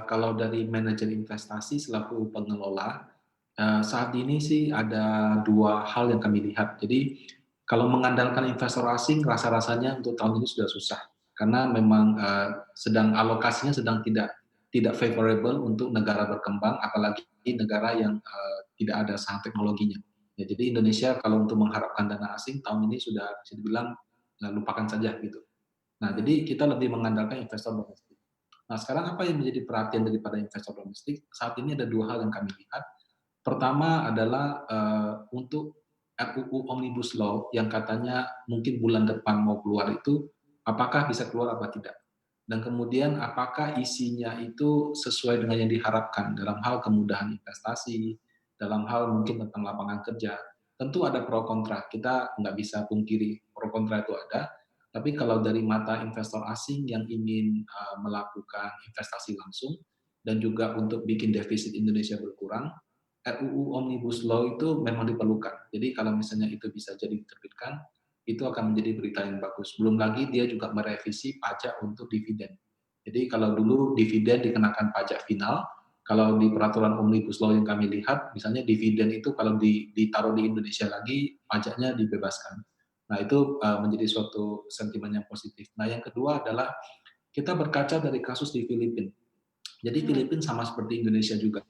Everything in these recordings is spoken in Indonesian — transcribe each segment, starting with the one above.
kalau dari manajer investasi selaku pengelola, saat ini sih ada 2 hal yang kami lihat. Jadi, kalau mengandalkan investor asing rasa-rasanya untuk tahun ini sudah susah, karena memang, sedang alokasinya sedang tidak favorable untuk negara berkembang, apalagi negara yang, tidak ada saham teknologinya. Ya, jadi Indonesia kalau untuk mengharapkan dana asing tahun ini sudah bisa dibilang, lupakan saja gitu. Nah, jadi kita lebih mengandalkan investor domestik. Nah, sekarang apa yang menjadi perhatian daripada investor domestik? Saat ini ada 2 hal yang kami lihat. Pertama adalah, untuk RUU Omnibus Law yang katanya mungkin bulan depan mau keluar itu, apakah bisa keluar apa tidak? Dan kemudian apakah isinya itu sesuai dengan yang diharapkan dalam hal kemudahan investasi, dalam hal mungkin tentang lapangan kerja. Tentu ada pro kontra, kita nggak bisa pungkiri pro kontra itu ada, tapi kalau dari mata investor asing yang ingin, melakukan investasi langsung dan juga untuk bikin defisit Indonesia berkurang, RUU Omnibus Law itu memang diperlukan. Jadi kalau misalnya itu bisa jadi diterbitkan, itu akan menjadi berita yang bagus. Belum lagi dia juga merevisi pajak untuk dividen. Jadi kalau dulu dividen dikenakan pajak final, kalau di peraturan Omnibus Law yang kami lihat, misalnya dividen itu kalau ditaruh di Indonesia lagi, pajaknya dibebaskan. Nah itu menjadi suatu sentimen yang positif. Nah yang kedua adalah kita berkaca dari kasus di Filipina. Jadi Mhm. Filipina sama seperti Indonesia juga.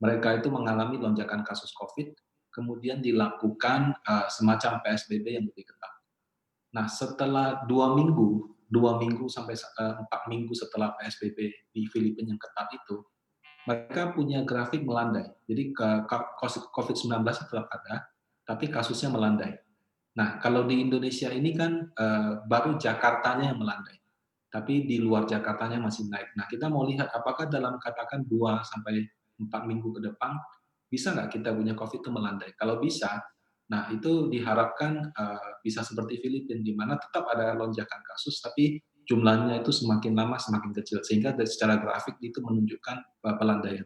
Mereka itu mengalami lonjakan kasus COVID, kemudian dilakukan semacam PSBB yang lebih ketat. Nah, setelah 2 minggu sampai 4 minggu setelah PSBB di Filipina yang ketat itu, mereka punya grafik melandai. Jadi COVID-19 tetap ada, tapi kasusnya melandai. Nah, kalau di Indonesia ini kan baru Jakartanya yang melandai, tapi di luar Jakartanya masih naik. Nah, kita mau lihat apakah dalam katakan 2 sampai 4 minggu ke depan, bisa nggak kita punya COVID itu melandai? Kalau bisa, nah itu diharapkan bisa seperti Filipina, di mana tetap ada lonjakan kasus, tapi jumlahnya itu semakin lama semakin kecil, sehingga secara grafik itu menunjukkan pelandaian.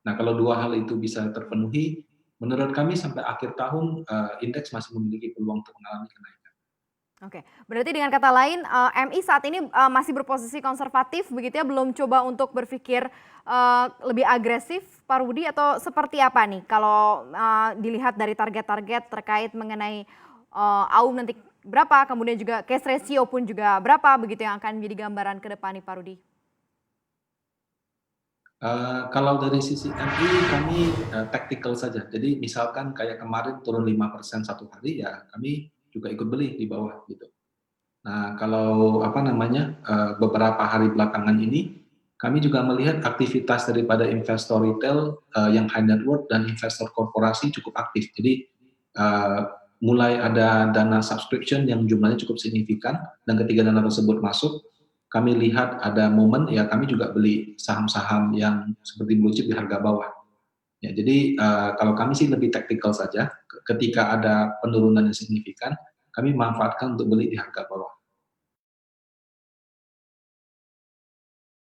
Nah, kalau 2 hal itu bisa terpenuhi, menurut kami sampai akhir tahun, indeks masih memiliki peluang untuk mengalami kenaikan. Oke, berarti dengan kata lain, MI saat ini, masih berposisi konservatif begitu ya, belum coba untuk berpikir, lebih agresif, Pak Rudi, atau seperti apa nih kalau, dilihat dari target-target terkait mengenai, AUM nanti berapa, kemudian juga cash ratio pun juga berapa begitu yang akan menjadi gambaran ke depan nih, Pak Rudi? Kalau dari sisi MI kami, taktikal saja. Jadi misalkan kayak kemarin turun 5% satu hari, ya kami juga ikut beli di bawah gitu. Nah, kalau apa namanya, beberapa hari belakangan ini, kami juga melihat aktivitas daripada investor retail, yang high net worth dan investor korporasi cukup aktif. Jadi, eee, mulai ada dana subscription yang jumlahnya cukup signifikan, dan ketika dana tersebut masuk, kami lihat ada momen, ya kami juga beli saham-saham yang seperti blue chip di harga bawah. Ya, jadi, kalau kami sih lebih taktikal saja, ketika ada penurunan yang signifikan, kami manfaatkan untuk beli di harga bawah.